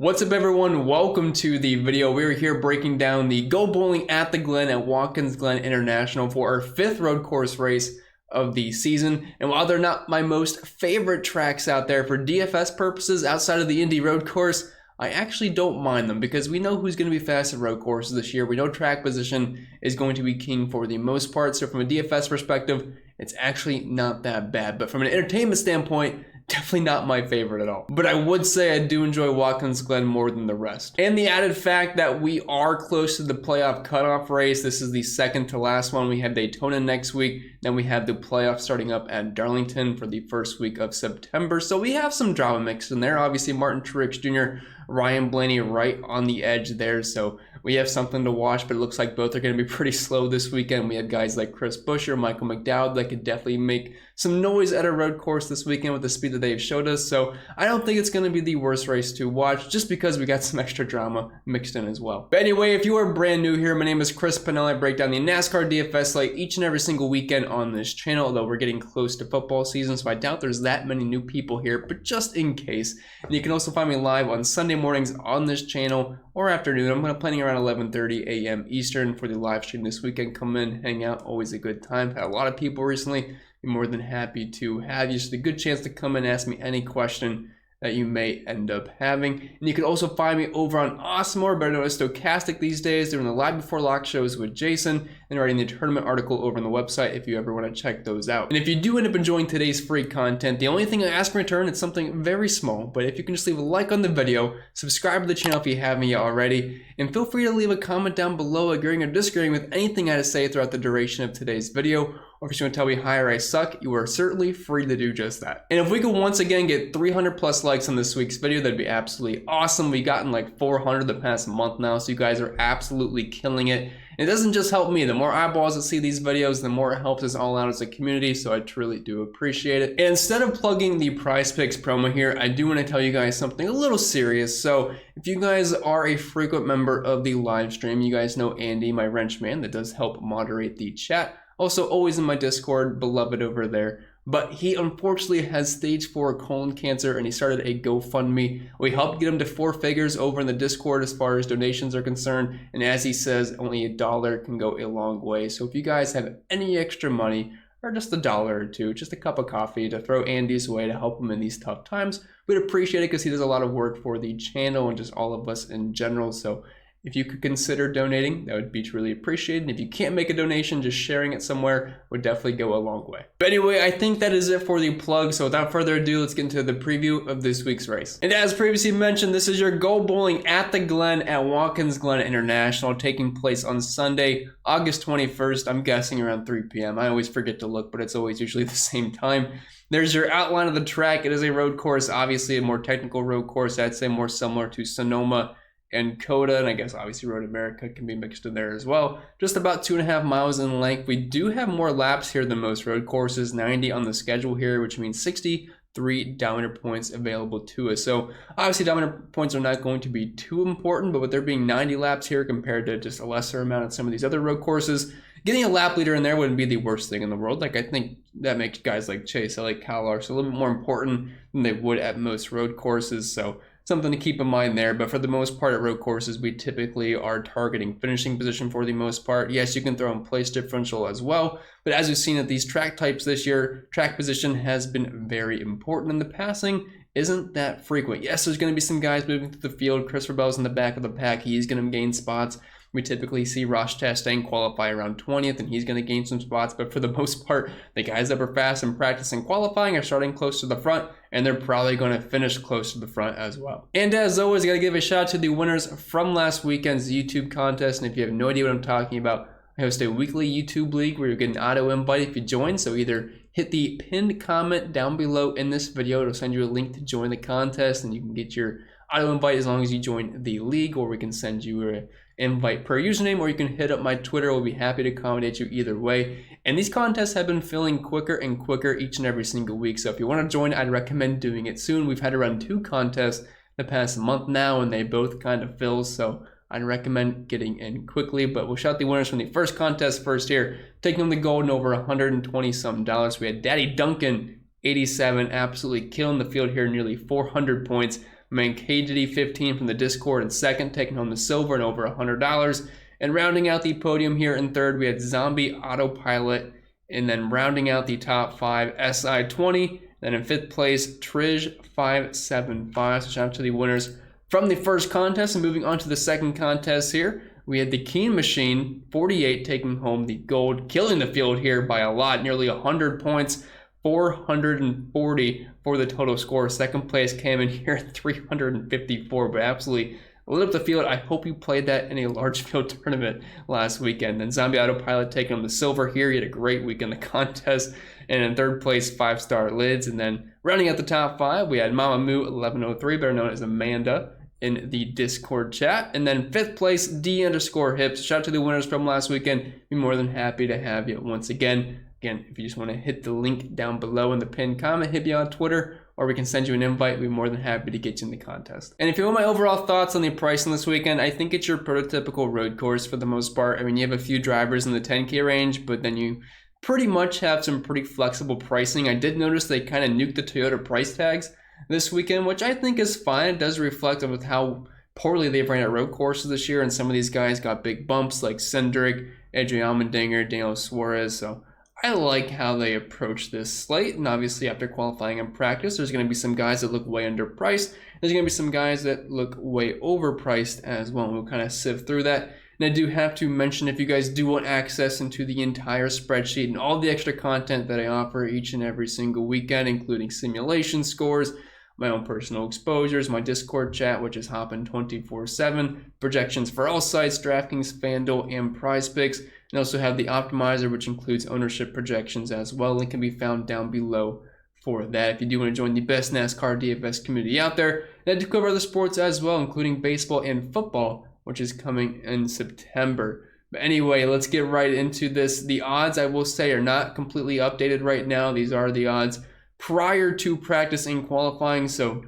What's up everyone, welcome to the video. We're here breaking down the Go Bowling at the Glen at Watkins Glen International for our 5th road course race of the season. And while they're not my most favorite tracks out there for DFS purposes outside of the Indy road course, I actually don't mind them because we know who's going to be fast at road courses this year. We know track position is going to be king for the most part. So from a DFS perspective, it's actually not that bad. But from an entertainment standpoint, definitely not my favorite at all. But I would say I do enjoy Watkins Glen more than the rest. And the added fact that we are close to the playoff cutoff race. This is the second to last one. We have Daytona next week. Then we have the playoff starting up at Darlington for the first week of September. So we have some drama mixed in there. Obviously, Martin Truex Jr., Ryan Blaney right on the edge there. So we have something to watch, but it looks like both are going to be pretty slow this weekend. We have guys like Chris Buescher, Michael McDowell that could definitely make some noise at a road course this weekend with the speed that they've showed us. So I don't think it's going to be the worst race to watch just because we got some extra drama mixed in as well. But anyway, if you are brand new here, my name is Chris Pennell. I break down the NASCAR DFS slate each and every single weekend on this channel, although we're getting close to football season, so I doubt there's that many new people here, but just in case. And you can also find me live on Sunday mornings on this channel or afternoon. I'm planning around 11:30 a.m. Eastern for the live stream this weekend. Come in, hang out, always a good time. Had a lot of people recently. Be more than happy to have you. Just a good chance to come and ask me any question that you may end up having. And you can also find me over on Awesomore, better known as Stochastic these days, doing the live before lock shows with Jason and writing the tournament article over on the website if you ever want to check those out. And if you do end up enjoying today's free content, the only thing I ask in return is something very small, but if you can just leave a like on the video, subscribe to the channel if you haven't yet already, and feel free to leave a comment down below agreeing or disagreeing with anything I had to say throughout the duration of today's video. Or if you want to tell me hi or I suck, you are certainly free to do just that. And if we could once again get 300 plus likes on this week's video, that'd be absolutely awesome. We've gotten like 400 the past month now, so you guys are absolutely killing it. And it doesn't just help me. The more eyeballs that see these videos, the more it helps us all out as a community, so I truly do appreciate it. And instead of plugging the Prize Picks promo here, I do want to tell you guys something a little serious. So if you guys are a frequent member of the live stream, you guys know Andy, my wrench man, that does help moderate the chat. Also, always in my Discord, beloved over there. But he unfortunately has stage 4 colon cancer and he started a GoFundMe. We helped get him to 4 figures over in the Discord as far as donations are concerned. And as he says, only $1 can go a long way. So if you guys have any extra money, or just $1 or $2, just a cup of coffee to throw Andy's way to help him in these tough times, we'd appreciate it because he does a lot of work for the channel and just all of us in general. So if you could consider donating, that would be truly appreciated. And if you can't make a donation, just sharing it somewhere would definitely go a long way. But anyway, I think that is it for the plug. So without further ado, let's get into the preview of this week's race. And as previously mentioned, this is your Go Bowling at the Glen at Watkins Glen International, taking place on Sunday, August 21st. I'm guessing around 3 p.m. I always forget to look, but it's always usually the same time. There's your outline of the track. It is a road course, obviously a more technical road course. I'd say more similar to Sonoma and Coda, and I guess obviously Road America can be mixed in there as well. Just about 2.5 miles in length. We do have more laps here than most road courses, 90 on the schedule here, which means 63 dominator points available to us. So obviously dominator points are not going to be too important, but with there being 90 laps here compared to just a lesser amount at some of these other road courses, getting a lap leader in there wouldn't be the worst thing in the world. Like, I think that makes guys like Chase, like Kyle Larson, a little bit more important than they would at most road courses. So something to keep in mind there. But for the most part at road courses, we typically are targeting finishing position for the most part. Yes, you can throw in place differential as well. But as we've seen at these track types this year, track position has been very important, and the passing isn't that frequent. Yes, there's going to be some guys moving through the field. Christopher Bell's in the back of the pack. He's going to gain spots. We typically see Ross Chastain qualify around 20th, and he's going to gain some spots. But for the most part, the guys that were fast in practice and qualifying are starting close to the front, and they're probably going to finish close to the front as well. And as always, I got to give a shout out to the winners from last weekend's YouTube contest. And if you have no idea what I'm talking about, I host a weekly YouTube league where you get an auto invite if you join. So either hit the pinned comment down below in this video. It'll send you a link to join the contest, and you can get your auto invite as long as you join the league, or we can send you an invite per username, or you can hit up my Twitter. We'll be happy to accommodate you either way. And these contests have been filling quicker and quicker each and every single week. So if you want to join, I'd recommend doing it soon. We've had around 2 contests the past month now, and they both kind of fill. So I'd recommend getting in quickly. But we'll shout the winners from the first contest first here, taking home the gold and over $120 some. We had Daddy Duncan, 87, absolutely killing the field here, nearly 400 points. My man KDD15 from the Discord in second, taking home the silver and over $100. And rounding out the podium here in third, we had Zombie Autopilot. And then rounding out the top 5, SI20. Then in fifth place, Trish575. So shout out to the winners from the first contest. And moving on to the second contest here, we had the Keen Machine 48 taking home the gold, killing the field here by a lot, nearly 100 points, 440 for the total score. Second place came in here at 354, but absolutely lit up the field. I hope you played that in a large field tournament last weekend. Then Zombie Autopilot taking home the silver here. He had a great week in the contest. And in third place, 5-star Lids. And then rounding out the top 5, we had Mama Moo 1103, better known as Amanda, in the Discord chat. And then fifth place, D_Hips. Shout out to the winners from last weekend. Be more than happy to have you once again. Again, if you just want to hit the link down below in the pinned comment, hit me on Twitter, or we can send you an invite. We'd be more than happy to get you in the contest. And if you want my overall thoughts on the pricing this weekend, I think it's your prototypical road course for the most part. I mean, you have a few drivers in the 10K range, but then you pretty much have some pretty flexible pricing. I did notice they kind of nuked the Toyota price tags this weekend, which I think is fine. It does reflect with how poorly they've ran at road courses this year, and some of these guys got big bumps like Cindric, Adrian Allmendinger, Daniel Suarez. So I like how they approach this slate, and obviously after qualifying in practice, there's going to be some guys that look way underpriced. There's going to be some guys that look way overpriced as well. We'll kind of sift through that. And I do have to mention, if you guys do want access into the entire spreadsheet and all the extra content that I offer each and every single weekend, including simulation scores, my own personal exposures, my Discord chat, which is hopping 24/7, projections for all sites, DraftKings, FanDuel, and Prize Picks, and also have the optimizer, which includes ownership projections as well. Link can be found down below for that if you do want to join the best NASCAR DFS community out there. And I do cover other sports as well, including baseball and football, which is coming in September. But anyway, let's get right into this. The odds, I will say, are not completely updated right now. These are the odds prior to practice and qualifying. So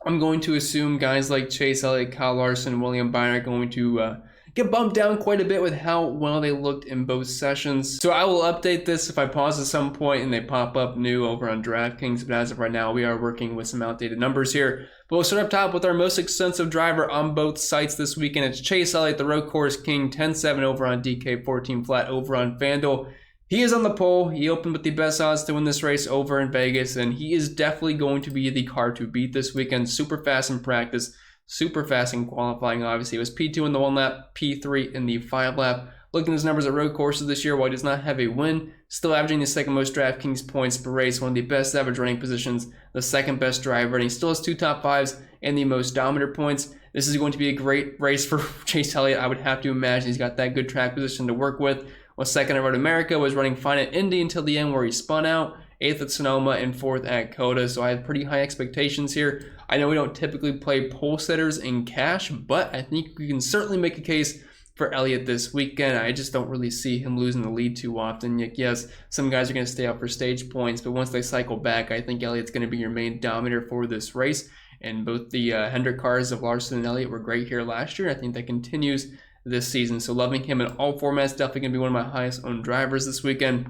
I'm going to assume guys like Chase Elliott, Kyle Larson, William Byron are going to get bumped down quite a bit with how well they looked in both sessions. So I will update this if I pause at some point and they pop up new over on DraftKings. But as of right now, we are working with some outdated numbers here. But we'll start up top with our most expensive driver on both sites this weekend. It's Chase Elliott, the road course king, 10-7 over on DK, 14 flat over on FanDuel. He is on the pole. He opened with the best odds to win this race over in Vegas, and he is definitely going to be the car to beat this weekend. Super fast in practice, super fast in qualifying. Obviously, it was P2 in the 1 lap, P3 in the 5 lap. Looking at his numbers at road courses this year, while he does not have a win, still averaging the second most DraftKings points per race, one of the best average running positions, the second best driver, and he still has 2 top 5s and the most dominator points. This is going to be a great race for Chase Elliott. I would have to imagine he's got that good track position to work with. Well, second at Road America, was running fine at Indy until the end where he spun out, 8th at Sonoma, and 4th at COTA, so I had pretty high expectations here. I know we don't typically play pole setters in cash, but I think we can certainly make a case for Elliott this weekend. I just don't really see him losing the lead too often. Yes, some guys are going to stay out for stage points, but once they cycle back, I think Elliott's going to be your main dominator for this race. And both the Hendrick cars of Larson and Elliott were great here last year. I think that continues this season. So loving him in all formats. Definitely going to be one of my highest owned drivers this weekend.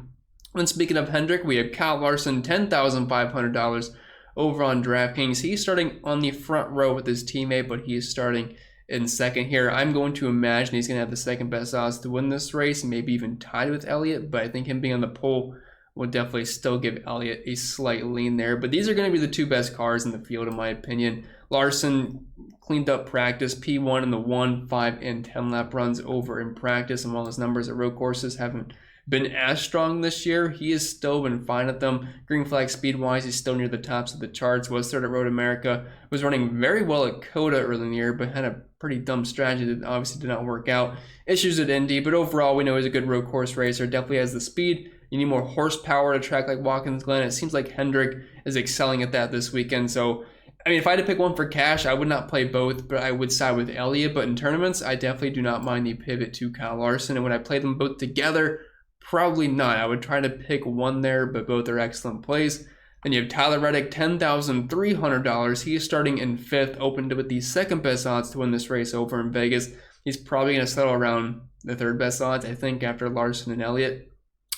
And speaking of Hendrick, we have Kyle Larson, $10,500 over on DraftKings. He's starting on the front row with his teammate, but he's starting in second here. I'm going to imagine he's going to have the second best odds to win this race, maybe even tied with Elliott, but I think him being on the pole will definitely still give Elliott a slight lean there. But these are going to be the 2 best cars in the field, in my opinion. Larson cleaned up practice, P1 in the 1, 5, and 10 lap runs over in practice, and while his numbers at road courses haven't been as strong this year, he has still been fine at them. Green flag speed wise, he's still near the tops of the charts. Was third at Road America, was running very well at COTA early in the year, but had a pretty dumb strategy that obviously did not work out. Issues at Indy, but overall we know he's a good road course racer. Definitely has the speed. You need more horsepower at a track like Watkins Glen. It seems like Hendrick is excelling at that this weekend. So I mean, if I had to pick one for cash, I would not play both, but I would side with Elliott. But in tournaments, I definitely do not mind the pivot to Kyle Larson. And when I play them both together, probably not. I would try to pick one there, but both are excellent plays. Then you have Tyler Reddick, $10,300. He is starting in 5th, opened with the second best odds to win this race over in Vegas. He's probably going to settle around the 3rd best odds, I think, after Larson and Elliott.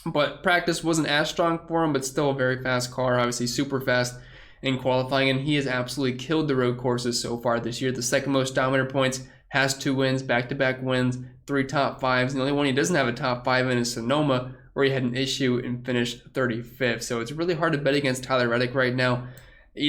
But practice wasn't as strong for him, but still a very fast car, obviously super fast in qualifying, and he has absolutely killed the road courses so far this year. The second most dominator points, has 2 wins, back-to-back wins, 3 top 5s. The only one he doesn't have a top 5 in is Sonoma, where he had an issue and finished 35th. So it's really hard to bet against Tyler Reddick right now.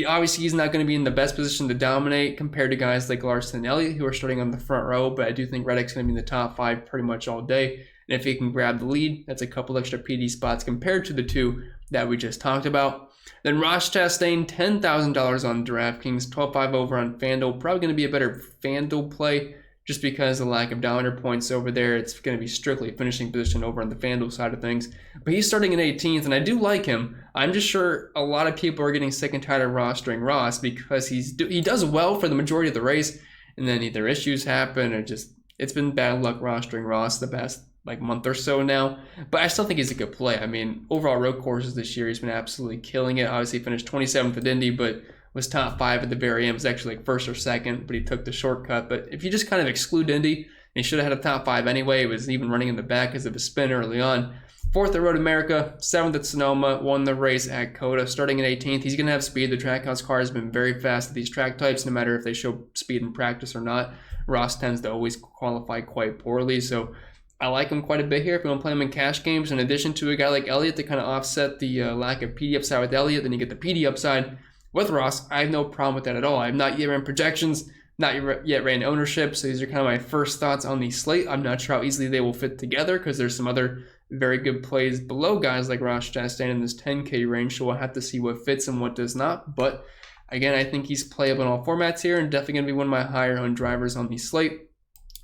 Obviously, he's not going to be in the best position to dominate compared to guys like Larson and Elliott, who are starting on the front row, but I do think Reddick's going to be in the top 5 pretty much all day. And if he can grab the lead, that's a couple extra PD spots compared to the 2 that we just talked about. Then Ross Chastain, $10,000 on DraftKings, 12.5 over on FanDuel. Probably going to be a better FanDuel play just because of the lack of dominator points over there. It's going to be strictly finishing position over on the FanDuel side of things. But he's starting in 18th, and I do like him. I'm just sure a lot of people are getting sick and tired of rostering Ross because he does well for the majority of the race, and then either issues happen or just it's been bad luck rostering Ross the past month or so now. But I still think he's a good play. I mean, overall road courses this year, he's been absolutely killing it. Obviously, he finished 27th at Indy, but was top 5 at the very end. It was actually first or second, but he took the shortcut. But if you just kind of exclude Indy, he should have had a top 5 anyway. He was even running in the back because of a spin early on. 4th at Road America, 7th at Sonoma, won the race at COTA, starting in 18th. He's going to have speed. The Trackhouse car has been very fast at these track types, no matter if they show speed in practice or not. Ross tends to always qualify quite poorly, so I like him quite a bit here if you want to play him in cash games. In addition to a guy like Elliott to kind of offset the lack of PD upside with Elliott, then you get the PD upside with Ross. I have no problem with that at all. I have not yet ran projections, not yet ran ownership, so these are kind of my first thoughts on the slate. I'm not sure how easily they will fit together because there's some other very good plays below guys like Ross Chastain in this 10K range, so we'll have to see what fits and what does not. But again, I think he's playable in all formats here and definitely going to be one of my higher owned drivers on the slate.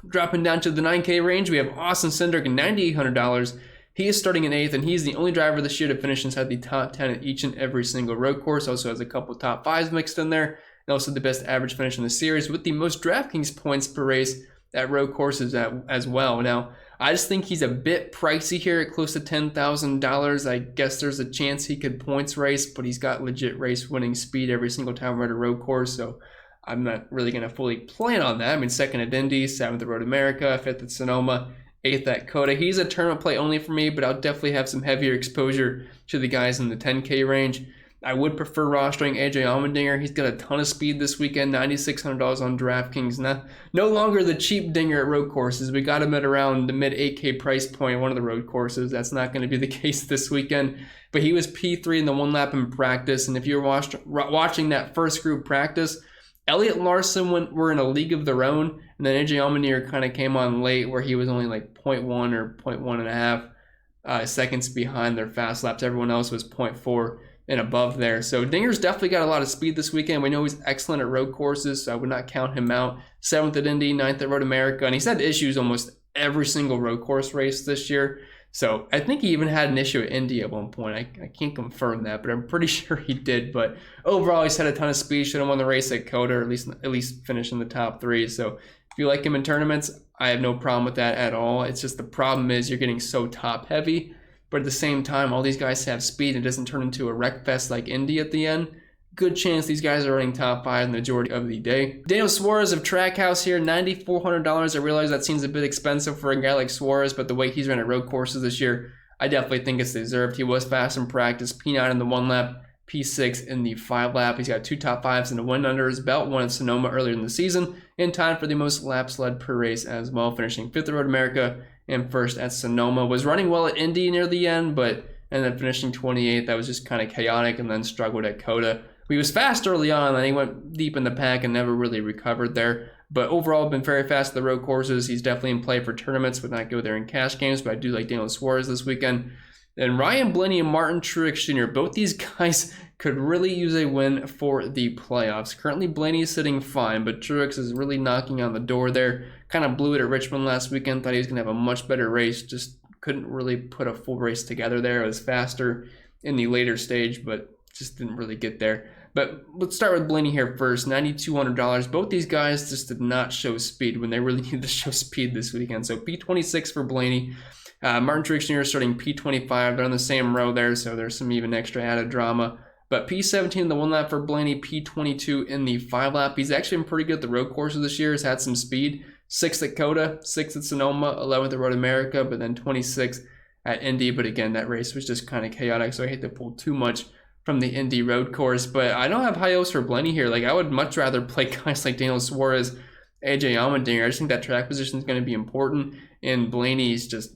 Dropping down to the 9K range, we have Austin Cindric at $9,800. He is starting in 8th, and he's the only driver this year to finish inside the top 10 at each and every single road course. Also has a couple top 5s mixed in there, and also the best average finish in the series with the most DraftKings points per race at road courses as well. Now, I just think he's a bit pricey here at close to $10,000. I guess there's a chance he could points race, but he's got legit race winning speed every single time we're at a road course, so I'm not really going to fully plan on that. I mean, 2nd at Indy, 7th at Road America, 5th at Sonoma, 8th at COTA. He's a tournament play only for me, but I'll definitely have some heavier exposure to the guys in the 10K range. I would prefer rostering AJ Allmendinger. He's got a ton of speed this weekend, $9,600 on DraftKings. No longer the cheap dinger at road courses. We got him at around the mid 8K price point, one of the road courses. That's not going to be the case this weekend. But he was P3 in the 1 lap in practice, and if you were watching that first group practice, Elliott and Larson were in a league of their own, and then AJ Allmendinger kind of came on late where he was only like 0.1 or 0.1.5 seconds behind their fast laps. Everyone else was 0.4 and above there. So Dinger's definitely got a lot of speed this weekend. We know he's excellent at road courses, so I would not count him out. 7th at Indy, 9th at Road America, and he's had issues almost every single road course race this year. So I think he even had an issue at Indy at one point. I can't confirm that, but I'm pretty sure he did. But overall, he's had a ton of speed. Should have won the race at COTA, or at least finish in the top 3. So if you like him in tournaments, I have no problem with that at all. It's just the problem is you're getting so top heavy. But at the same time, all these guys have speed. It doesn't turn into a wreck fest like Indy at the end. Good chance these guys are running top 5 the majority of the day. Daniel Suarez of Trackhouse here, $9,400. I realize that seems a bit expensive for a guy like Suarez, but the way he's run at road courses this year, I definitely think it's deserved. He was fast in practice, P9 in the 1 lap, P6 in the 5 lap. He's got 2 top 5s and a win under his belt, one in Sonoma earlier in the season, and tied for the most laps led per race as well, finishing 5th at Road America and 1st at Sonoma. Was running well at Indy near the end, but ended up finishing 28th. That was just kind of chaotic, and then struggled at COTA. He was fast early on, and he went deep in the pack and never really recovered there. But overall, been very fast at the road courses. He's definitely in play for tournaments. Would not go there in cash games, but I do like Daniel Suarez this weekend. And Ryan Blaney and Martin Truex Jr., both these guys could really use a win for the playoffs. Currently, Blaney is sitting fine, but Truex is really knocking on the door there. Kind of blew it at Richmond last weekend. Thought he was going to have a much better race. Just couldn't really put a full race together there. It was faster in the later stage, but just didn't really get there. But let's start with Blaney here first, $9,200. Both these guys just did not show speed when they really needed to show speed this weekend. So P26 for Blaney. Martin Truex Jr. starting P25. They're on the same row there, so there's some even extra added drama. But P17 in the 1 lap for Blaney, P22 in the 5 lap. He's actually been pretty good at the road courses this year. He's had some speed. 6th at COTA, 6th at Sonoma, 11th at Road America, but then 26th at Indy. But again, that race was just kind of chaotic, so I hate to pull too much from the Indy road course. But I don't have high hopes for Blaney here. Like, I would much rather play guys like Daniel Suarez, AJ Allmendinger. I just think that track position is going to be important. And Blaney's just,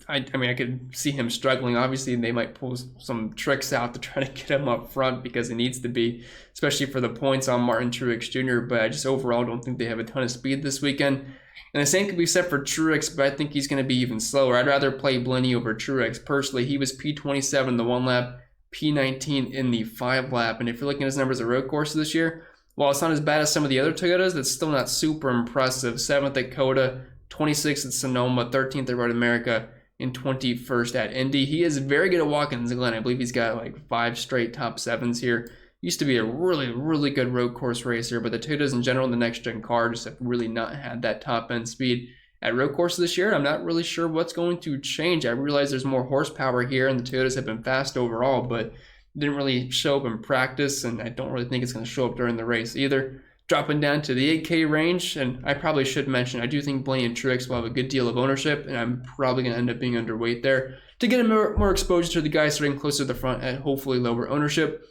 I mean, I could see him struggling. Obviously, they might pull some tricks out to try to get him up front because he needs to be, especially for the points on Martin Truex Jr. But I just overall don't think they have a ton of speed this weekend. And the same could be said for Truex, but I think he's going to be even slower. I'd rather play Blaney over Truex. Personally, he was P27 in the 1 lap, P19 in the 5 lap. And if you're looking at his numbers at road courses this year, while it's not as bad as some of the other Toyotas, that's still not super impressive. 7th at COTA, 26th at Sonoma, 13th at Road America, and 21st at Indy. He is very good at Watkins Glen. I believe he's got like 5 straight top 7s here. Used to be a really, really good road course racer, but the Toyotas in general in the next-gen car just have really not had that top-end speed at road courses this year. I'm not really sure what's going to change. I realize there's more horsepower here, and the Toyotas have been fast overall, but didn't really show up in practice, and I don't really think it's going to show up during the race either. Dropping down to the 8K range, and I probably should mention, I do think Blaney and Truex will have a good deal of ownership, and I'm probably going to end up being underweight there to get a more exposure to the guys starting closer to the front at hopefully lower ownership.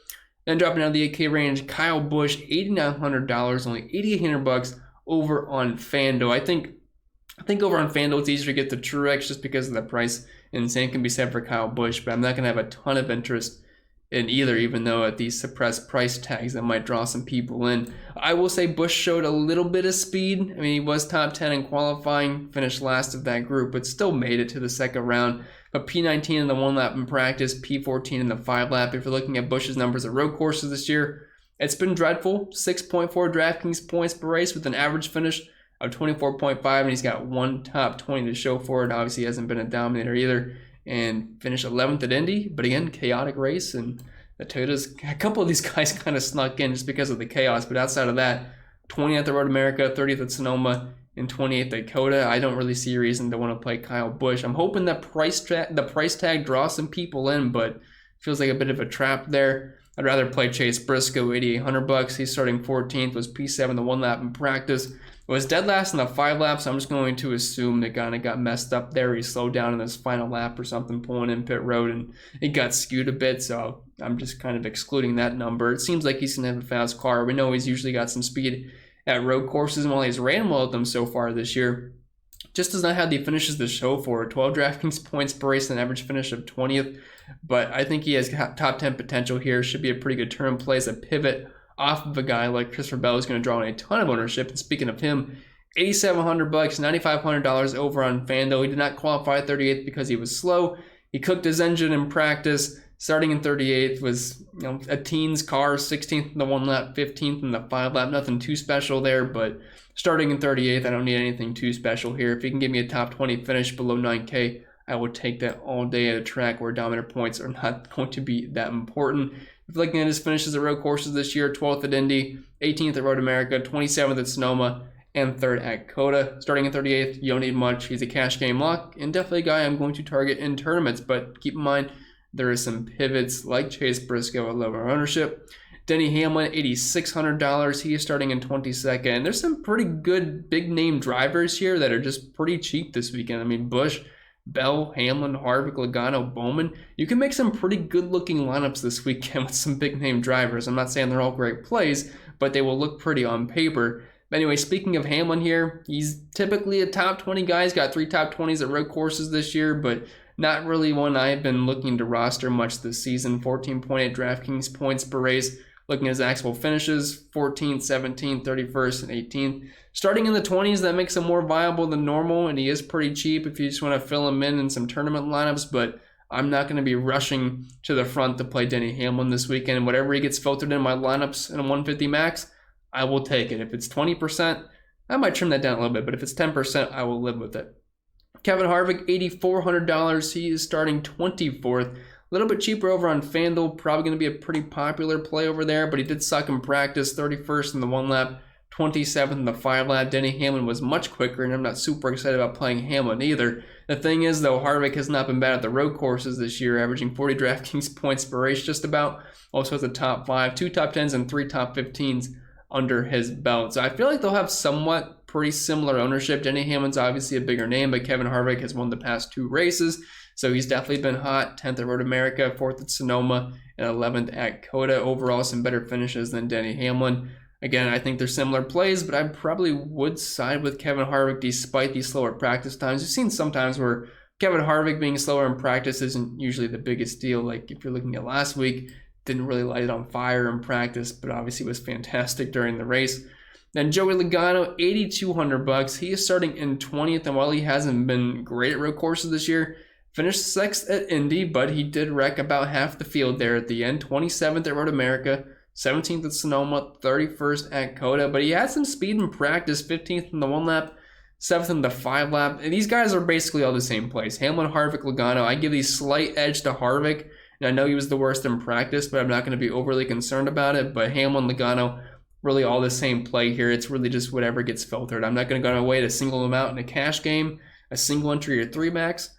Then dropping down to the 8K range, Kyle Busch, $8,900, only $8,800 over on FanDuel. I think over on FanDuel it's easier to get the Truex just because of the price, and same can be said for Kyle Busch, but I'm not going to have a ton of interest in either, even though at these suppressed price tags that might draw some people in. I will say Busch showed a little bit of speed. I mean, he was top 10 in qualifying, finished last of that group, but still made it to the second round. But P19 in the 1 lap in practice, P14 in the 5 lap. If you're looking at Busch's numbers at road courses this year, it's been dreadful. 6.4 DraftKings points per race with an average finish of 24.5, and he's got 1 top 20 to show for it. Obviously, he hasn't been a dominator either, and finished 11th at Indy. But again, chaotic race, and the Toyotas, a couple of these guys kind of snuck in just because of the chaos. But outside of that, 20th at Road America, 30th at Sonoma, and 28th at COTA. I don't really see a reason to want to play Kyle Busch. I'm hoping that the price tag draws some people in, but feels like a bit of a trap there. I'd rather play Chase Briscoe, $8,800. He's starting 14th, was P7 the 1 lap in practice. Was dead last in the 5 laps, so I'm just going to assume that kind of got messed up there. He slowed down in his final lap or something, pulling in pit road, and it got skewed a bit, so I'm just kind of excluding that number. It seems like he's going to have a fast car. We know he's usually got some speed at road courses, and while he's ran well at them so far this year, just does not have the finishes to show for it. 12 DraftKings points per race, an average finish of 20th, but I think he has top 10 potential here. Should be a pretty good turn play as a pivot off of a guy like Christopher Bell, who's going to draw in a ton of ownership. And speaking of him, $8,700, $9,500 over on FanDuel. He did not qualify 38th because he was slow. He cooked his engine in practice. Starting in 38th was a teens car, 16th in the 1 lap, 15th in the 5 lap. Nothing too special there, but starting in 38th, I don't need anything too special here. If he can give me a top 20 finish below 9K, I would take that all day at a track where dominant points are not going to be that important. If you're looking at his finishes at road courses this year, 12th at Indy, 18th at Road America, 27th at Sonoma, and 3rd at COTA. Starting in 38th, you don't need much. He's a cash game lock, and definitely a guy I'm going to target in tournaments, but keep in mind, there are some pivots like Chase Briscoe at lower ownership. Denny Hamlin, $8,600. He is starting in 22nd. There's some pretty good big-name drivers here that are just pretty cheap this weekend. I mean, Busch, Bell, Hamlin, Harvick, Logano, Bowman. You can make some pretty good-looking lineups this weekend with some big-name drivers. I'm not saying they're all great plays, but they will look pretty on paper. Anyway, speaking of Hamlin here, he's typically a top 20 guy. He's got 3 top 20s at road courses this year, but not really one I've been looking to roster much this season. 14.8 DraftKings points per race. Looking at his actual finishes, 14th, 17th, 31st, and 18th. Starting in the 20s, that makes him more viable than normal, and he is pretty cheap if you just want to fill him in some tournament lineups, but I'm not going to be rushing to the front to play Denny Hamlin this weekend. Whatever he gets filtered in my lineups in a 150 max, I will take it. If it's 20%, I might trim that down a little bit, but if it's 10%, I will live with it. Kevin Harvick, $8,400. He is starting 24th. A little bit cheaper over on FanDuel. Probably going to be a pretty popular play over there, but he did suck in practice. 31st in the 1 lap, 27th in the 5 lap. Denny Hamlin was much quicker, and I'm not super excited about playing Hamlin either. The thing is, though, Harvick has not been bad at the road courses this year, averaging 40 DraftKings points per race just about. Also has a top 5, 2 top 10s, and 3 top 15s under his belt. So I feel like they'll have somewhat pretty similar ownership. Denny Hamlin's obviously a bigger name, but Kevin Harvick has won the past 2 races. So he's definitely been hot. 10th at Road America, 4th at Sonoma, and 11th at Coda. Overall, some better finishes than Denny Hamlin. Again, I think they're similar plays, but I probably would side with Kevin Harvick despite these slower practice times. You've seen sometimes where Kevin Harvick being slower in practice isn't usually the biggest deal. Like if you're looking at last week, didn't really light it on fire in practice, but obviously was fantastic during the race. Then Joey Logano, $8,200. He is starting in 20th, and while he hasn't been great at road courses this year, finished 6th at Indy, but he did wreck about half the field there at the end. 27th at Road America, 17th at Sonoma, 31st at Coda, but he had some speed in practice, 15th in the 1-lap, 7th in the 5-lap. And these guys are basically all the same place. Hamlin, Harvick, Logano. I give the slight edge to Harvick, and I know he was the worst in practice, but I'm not going to be overly concerned about it. But Hamlin, Logano, really all the same play here. It's really just whatever gets filtered. I'm not going to go away to single them out in a cash game, a single entry or 3 max.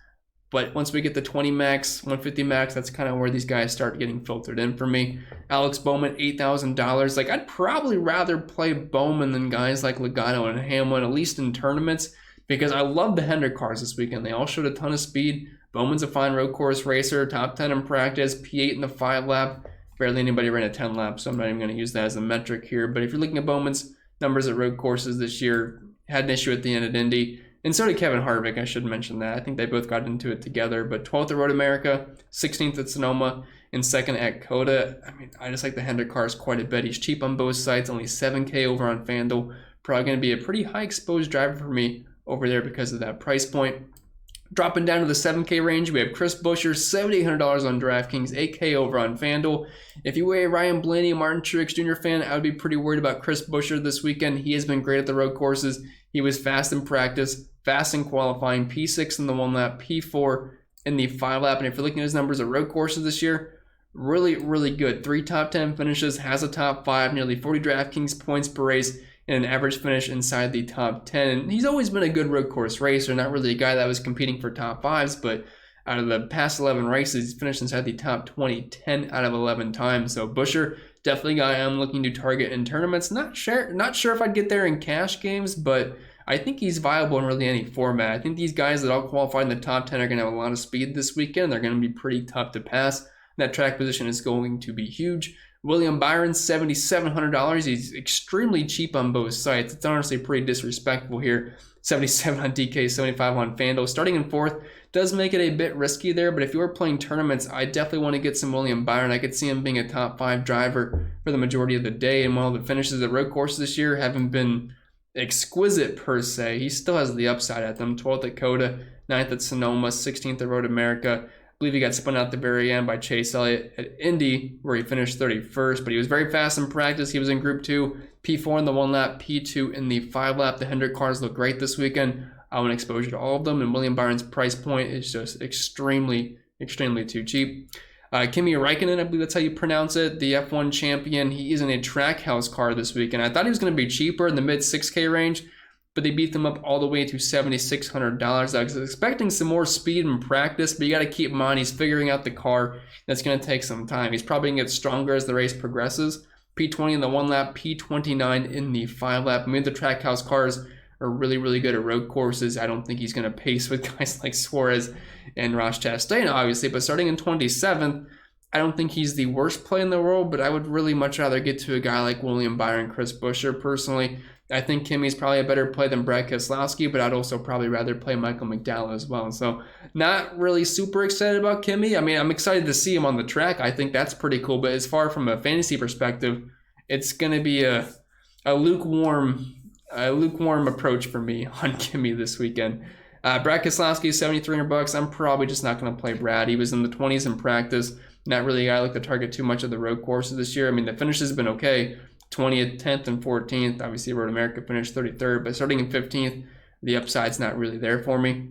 But once we get the 20 max, 150 max, that's kind of where these guys start getting filtered in for me. Alex Bowman, $8,000. Like, I'd probably rather play Bowman than guys like Logano and Hamlin, at least in tournaments, because I love the Hendrick cars this weekend. They all showed a ton of speed. Bowman's a fine road course racer, top 10 in practice, P8 in the 5-lap. Barely anybody ran a 10 lap, so I'm not even going to use that as a metric here. But if you're looking at Bowman's numbers at road courses this year, had an issue at the end at Indy. And so did Kevin Harvick, I should mention that. I think they both got into it together. But 12th at Road America, 16th at Sonoma, and 2nd at Coda. I mean, I just like the Hendrick cars quite a bit. He's cheap on both sides, only $7K over on FanDuel. Probably going to be a pretty high exposed driver for me over there because of that price point. Dropping down to the 7K range, we have Chris Buescher, $7,800 on DraftKings, 8K over on FanDuel. If you were a Ryan Blaney, Martin Truex Jr. fan, I would be pretty worried about Chris Buescher this weekend. He has been great at the road courses. He was fast in practice, fast in qualifying, P6 in the 1-lap, P4 in the 5-lap. And if you're looking at his numbers at road courses this year, really, really good. 3 top 10 finishes, has a top 5, nearly 40 DraftKings points per race, and an average finish inside the top 10. And he's always been a good road course racer, not really a guy that was competing for top 5s, but out of the past 11 races, he's finished inside the top 20, 10 out of 11 times. So Buescher, definitely a guy I'm looking to target in tournaments. Not sure if I'd get there in cash games, but I think he's viable in really any format. I think these guys that all qualified in the top 10 are going to have a lot of speed this weekend. They're going to be pretty tough to pass. That track position is going to be huge. William Byron, $7,700. He's extremely cheap on both sites. It's honestly pretty disrespectful here. 77 on DK, 75 on FanDuel. Starting in 4th does make it a bit risky there, but if you are playing tournaments, I definitely want to get some William Byron. I could see him being a top 5 driver for the majority of the day, and while the finishes at road courses this year haven't been exquisite per se, he still has the upside at them. 12th at Coda, 9th at Sonoma, 16th at Road America. I believe he got spun out at the very end by Chase Elliott at Indy, where he finished 31st, but he was very fast in practice. He was in Group 2, P4 in the 1-lap, P2 in the 5-lap. The Hendrick cars look great this weekend. I want exposure to all of them, and William Byron's price point is just extremely, extremely too cheap. Kimmy Raikkonen, I believe that's how you pronounce it, the F1 champion. He is in a Trackhouse car this weekend. I thought he was going to be cheaper in the mid 6K range, but they beat them up all the way to $7,600. I was expecting some more speed in practice, but you got to keep in mind he's figuring out the car. That's going to take some time. He's probably going to get stronger as the race progresses. P20 in the 1-lap, P29 in the 5-lap. I mean, the Trackhouse cars are really, really good at road courses. I don't think he's going to pace with guys like Suarez and Ross Chastain, obviously, but starting in 27th, I don't think he's the worst play in the world, but I would really much rather get to a guy like William Byron, Chris Buescher, personally. I think Kimmy's probably a better play than Brad Keselowski, but I'd also probably rather play Michael McDowell as well. So not really super excited about Kimmy. I mean, I'm excited to see him on the track. I think that's pretty cool, but as far from a fantasy perspective, it's going to be a lukewarm approach for me on Kimmy this weekend. Brad Keselowski, $7,300. I'm probably just not going to play Brad. He was in the 20s in practice. Not really a guy I like to target too much of the road courses this year. I mean, the finishes have been okay. 20th, 10th, and 14th. Obviously, Road America finished 33rd, but starting in 15th, the upside's not really there for me.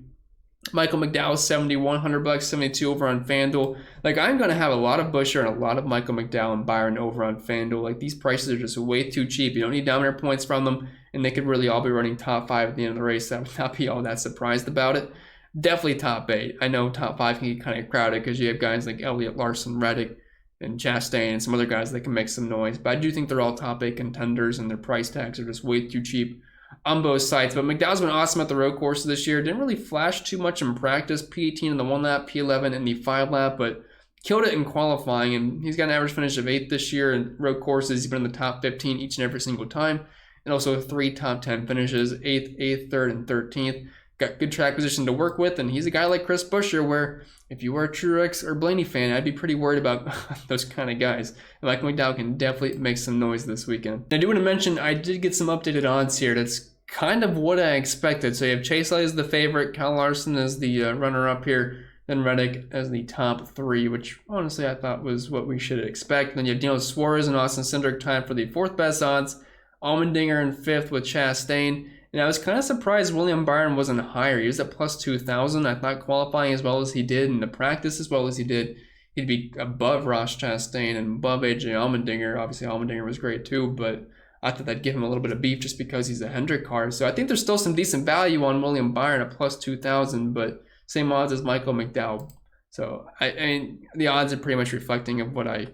Michael McDowell, $7,100, 72 over on FanDuel. Like, I'm going to have a lot of Buescher and a lot of Michael McDowell and Byron over on FanDuel. Like, these prices are just way too cheap. You don't need dominant points from them, and they could really all be running top 5 at the end of the race. I would not be all that surprised about it. Definitely top 8. I know top 5 can get kind of crowded because you have guys like Elliott, Larson, Reddick, and Chastain, and some other guys that can make some noise. But I do think they're all top 8 contenders, and their price tags are just way too cheap on both sides. But McDowell's been awesome at the road courses this year. Didn't really flash too much in practice. P18 in the 1-lap, P11 in the 5-lap, but killed it in qualifying, and he's got an average finish of 8th this year in road courses. He's been in the top 15 each and every single time, and also 3 top 10 finishes, 8th, 3rd, and 13th. Got good track position to work with, and he's a guy like Chris Buescher where if you were a Truex or Blaney fan, I'd be pretty worried about those kind of guys. And Mike McDowell can definitely make some noise this weekend. Now, I do want to mention I did get some updated odds here. That's kind of what I expected. So you have Chase Elliott as the favorite, Kyle Larson as the runner-up here, then Reddick as the top 3, which honestly I thought was what we should expect. Then you have Dillon, Suarez and Austin Cindric tied for the 4th best odds. Allmendinger in 5th with Chastain. And I was kind of surprised William Byron wasn't higher. He was at plus 2,000. I thought qualifying as well as he did and the practice as well as he did, he'd be above Ross Chastain and above AJ Allmendinger. Obviously, Allmendinger was great too, but I thought that'd give him a little bit of beef just because he's a Hendrick car. So I think there's still some decent value on William Byron at plus 2,000, but same odds as Michael McDowell. So I mean, the odds are pretty much reflecting of what I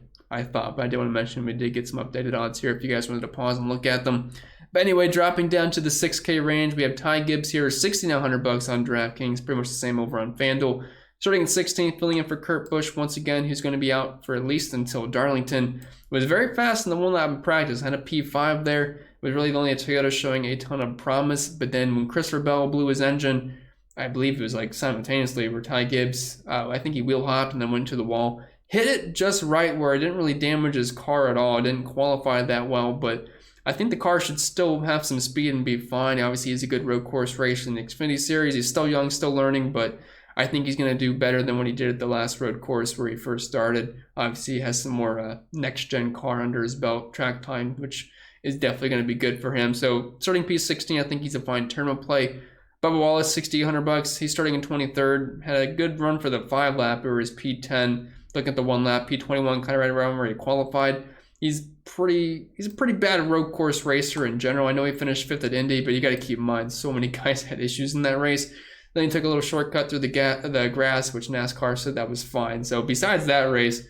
thought, but I did want to mention we did get some updated odds here if you guys wanted to pause and look at them. But anyway, dropping down to the 6K range, we have Ty Gibbs here, $6,900 on DraftKings, pretty much the same over on FanDuel. Starting in 16th, filling in for Kurt Busch once again, who's going to be out for at least until Darlington. Was very fast in the one lap in practice, had a P5 there. It was really only a Toyota showing a ton of promise, but then when Christopher Bell blew his engine, I believe it was like simultaneously where Ty Gibbs, I think he wheel hopped and then went to the wall. Hit it just right where it didn't really damage his car at all. It didn't qualify that well, but I think the car should still have some speed and be fine. Obviously, he's a good road course racer in the Xfinity Series. He's still young, still learning, but I think he's going to do better than what he did at the last road course where he first started. Obviously, he has some more next-gen car under his belt, track time, which is definitely going to be good for him. So starting P16, I think he's a fine tournament play. Bubba Wallace, $6,800. He's starting in 23rd. Had a good run for the 5-lap or his P10. Looking at the 1-lap, P21, kind of right around where he qualified. He's a pretty bad road course racer in general. I know he finished 5th at Indy, but you got to keep in mind so many guys had issues in that race. Then he took a little shortcut through the grass, which NASCAR said that was fine. So besides that race,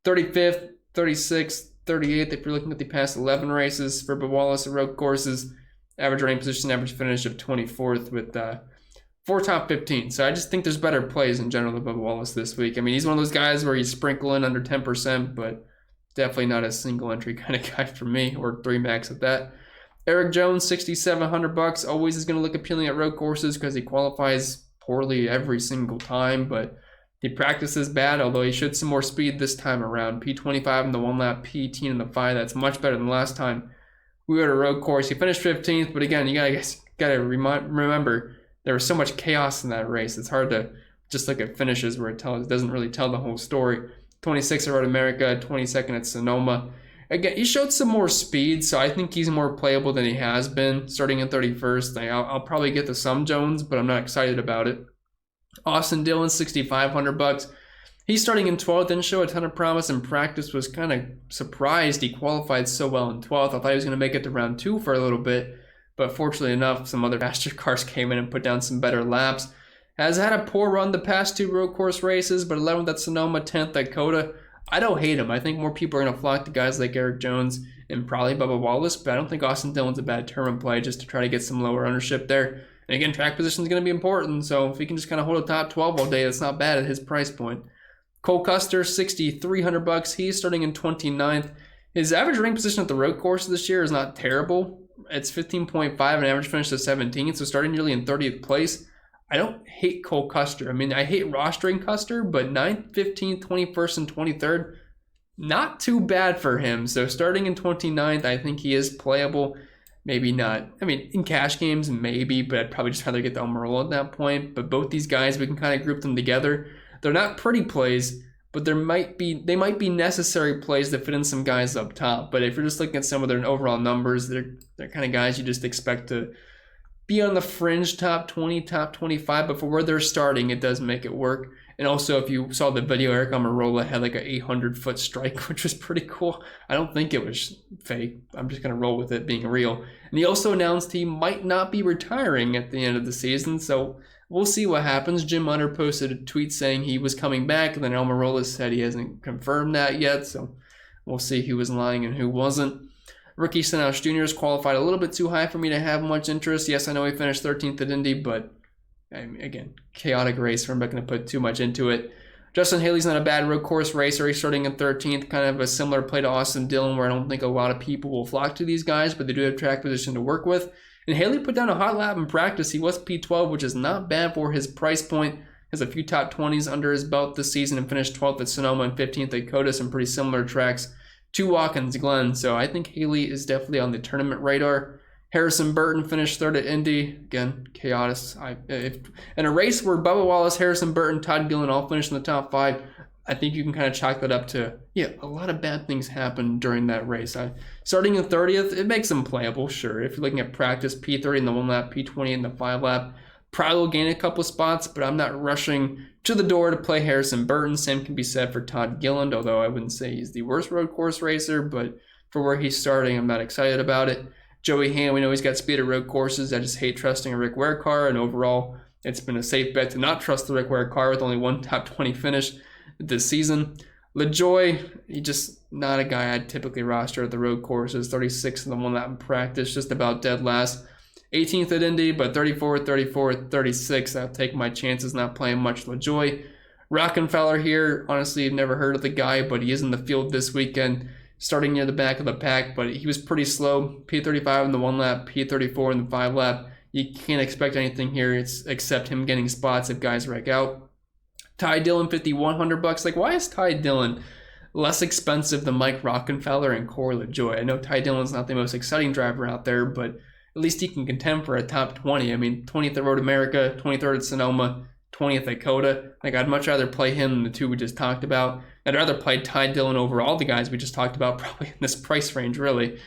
35th, 36th, 38th, if you're looking at the past 11 races for Bubba Wallace at road courses, average running position, average finish of 24th with 4 top 15. So I just think there's better plays in general than Bubba Wallace this week. I mean, he's one of those guys where you sprinkle in under 10%, but definitely not a single entry kind of guy for me, or 3 max at that. Eric Jones, $6,700. Always is going to look appealing at road courses because he qualifies poorly every single time, but he practices bad, although he showed some more speed this time around. P25 in the 1-lap, P18 in the 5. That's much better than last time we were at a road course. He finished 15th, but again, you gotta remember there was so much chaos in that race. It's hard to just look at finishes where it doesn't really tell the whole story. 26th at Road America, 22nd at Sonoma. Again, he showed some more speed, so I think he's more playable than he has been. Starting in 31st, I'll probably get the some Jones, but I'm not excited about it. Austin Dillon, $6,500. He's starting in 12th, didn't show a ton of promise in practice, was kind of surprised he qualified so well in 12th. I thought he was going to make it to round 2 for a little bit, but fortunately enough, some other faster cars came in and put down some better laps. Has had a poor run the past 2 road course races, but 11th at Sonoma, 10th at Coda. I don't hate him. I think more people are going to flock to guys like Eric Jones and probably Bubba Wallace, but I don't think Austin Dillon's a bad tournament play just to try to get some lower ownership there. And again, track position is going to be important, so if he can just kind of hold a top 12 all day, that's not bad at his price point. Cole Custer, $6,300. He's starting in 29th. His average running position at the road course this year is not terrible. It's 15.5 and average finish to 17th, so starting nearly in 30th place. I don't hate Cole Custer. I mean, I hate rostering Custer, but 9th, 15th, 21st, and 23rd, not too bad for him. So starting in 29th, I think he is playable. Maybe not. I mean, in cash games, maybe, but I'd probably just rather get the Almirola at that point. But both these guys, we can kind of group them together. They're not pretty plays, but they might be necessary plays that fit in some guys up top. But if you're just looking at some of their overall numbers, they're kind of guys you just expect to be on the fringe top 20, top 25, but for where they're starting, it does make it work. And also, if you saw the video, Eric Almirola had like an 800-foot strike, which was pretty cool. I don't think it was fake. I'm just going to roll with it being real. And he also announced he might not be retiring at the end of the season, so we'll see what happens. Jim Hunter posted a tweet saying he was coming back, and then Almirola said he hasn't confirmed that yet, so we'll see who was lying and who wasn't. Ricky Stenhouse Jr. is qualified a little bit too high for me to have much interest. Yes, I know he finished 13th at Indy, but again, chaotic race. I'm not going to put too much into it. Justin Haley's not a bad road course racer. He's starting in 13th, kind of a similar play to Austin Dillon, where I don't think a lot of people will flock to these guys, but they do have track position to work with. And Haley put down a hot lap in practice. He was P12, which is not bad for his price point. Has a few top 20s under his belt this season and finished 12th at Sonoma and 15th at Coda, some pretty similar tracks to Watkins Glen. So I think Haley is definitely on the tournament radar. Harrison Burton finished 3rd at Indy. Again, chaotic. In a race where Bubba Wallace, Harrison Burton, Todd Dillon all finished in the top 5, I think you can kind of chalk that up to, yeah, a lot of bad things happened during that race. Starting in 30th, it makes him playable, sure. If you're looking at practice, P30 in the 1 lap, P20 in the 5 lap. Probably will gain a couple spots, but I'm not rushing to the door to play Harrison Burton. Same can be said for Todd Gilliland, although I wouldn't say he's the worst road course racer, but for where he's starting, I'm not excited about it. Joey Hand, we know he's got speed at road courses. I just hate trusting a Rick Ware car, and overall, it's been a safe bet to not trust the Rick Ware car with only 1 top 20 finish this season. LaJoie, he's just not a guy I'd typically roster at the road courses. 36th in the 1 lap in practice, just about dead last. 18th at Indy, but 34th, 36th. I'll take my chances not playing much LaJoie. Rockenfeller here, honestly, I've never heard of the guy, but he is in the field this weekend, starting near the back of the pack, but he was pretty slow. P35 in the 1 lap, P34 in the 5 lap. You can't expect anything here except him getting spots if guys wreck out. Ty Dillon, $5,100. Like, why is Ty Dillon less expensive than Mike Rockenfeller and Corey LaJoie? I know Ty Dillon's not the most exciting driver out there, but at least he can contend for a top 20. I mean, 20th at Road America, 23rd at Sonoma, 20th at Coda. Like, I'd much rather play him than the 2 we just talked about. I'd rather play Ty Dillon over all the guys we just talked about, probably in this price range, really.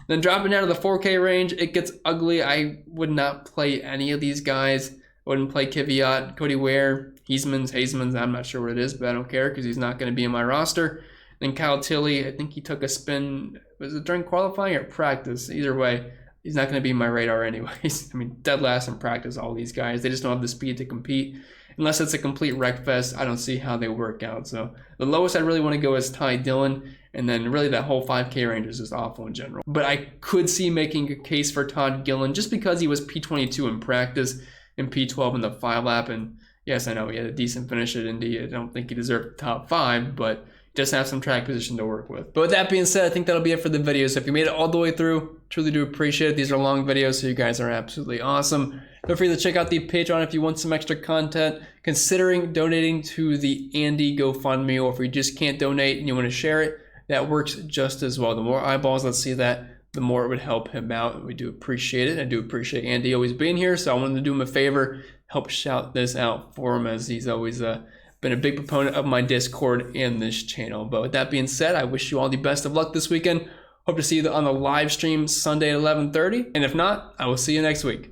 Then dropping down to the 4K range, it gets ugly. I would not play any of these guys. I wouldn't play Kvyat, Cody Ware, Hasemans. I'm not sure what it is, but I don't care because he's not going to be in my roster. Then Kyle Tilley, I think he took a spin. Was it during qualifying or practice? Either way, he's not going to be in my radar anyways. I mean, dead last in practice, all these guys. They just don't have the speed to compete. Unless it's a complete wreck fest, I don't see how they work out. So the lowest I really want to go is Ty Dillon. And then really that whole 5K range is just awful in general. But I could see making a case for Todd Gilliland just because he was P22 in practice and P12 in the 5 lap. And yes, I know he had a decent finish at Indy. I don't think he deserved the top 5, but just have some track position to work with. But with that being said, I think that'll be it for the video. So if you made it all the way through, truly do appreciate it. These are long videos, so you guys are absolutely awesome. Feel free to check out the Patreon if you want some extra content. Considering donating to the Andy GoFundMe, or if you just can't donate and you want to share it, that works just as well. The more eyeballs that see that, the more it would help him out. We do appreciate it. I do appreciate Andy always being here, so I wanted to do him a favor, help shout this out for him, as he's always been a big proponent of my Discord and this channel. But with that being said, I wish you all the best of luck this weekend. Hope to see you on the live stream Sunday at 11:30. And if not, I will see you next week.